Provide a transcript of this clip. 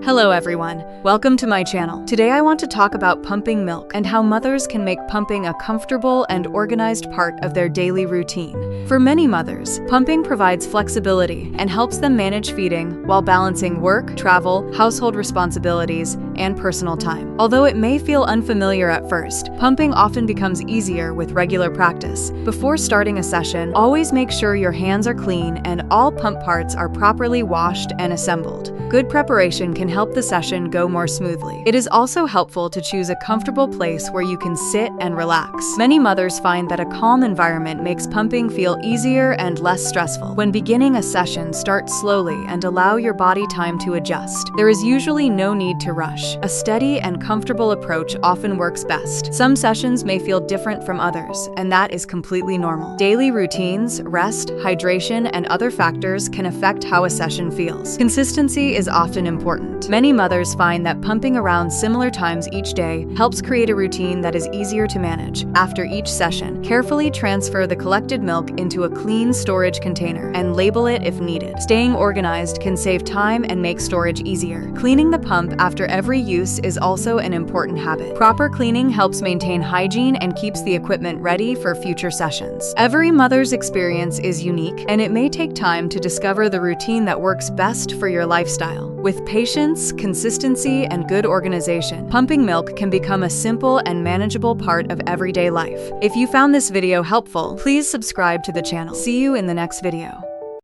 Hello everyone, welcome to my channel. Today I want to talk about pumping milk and how mothers can make pumping a comfortable and organized part of their daily routine. For many mothers, pumping provides flexibility and helps them manage feeding while balancing work, travel, household responsibilities, and personal time. Although it may feel unfamiliar at first, pumping often becomes easier with regular practice. Before starting a session, always make sure your hands are clean and all pump parts are properly washed and assembled. Good preparation can help the session go more smoothly. It is also helpful to choose a comfortable place where you can sit and relax. Many mothers find that a calm environment makes pumping feel easier and less stressful. When beginning a session, start slowly and allow your body time to adjust. There is usually no need to rush. A steady and comfortable approach often works best. Some sessions may feel different from others, and that is completely normal. Daily routines, rest, hydration, and other factors can affect how a session feels. Consistency is often important. Many mothers find that pumping around similar times each day helps create a routine that is easier to manage. After each session, carefully transfer the collected milk into a clean storage container and label it if needed. Staying organized can save time and make storage easier. Cleaning the pump after every use is also an important habit. Proper cleaning helps maintain hygiene and keeps the equipment ready for future sessions. Every mother's experience is unique, and it may take time to discover the routine that works best for your lifestyle. With patience, consistency, and good organization, pumping milk can become a simple and manageable part of everyday life. If you found this video helpful, please subscribe to the channel. See you in the next video.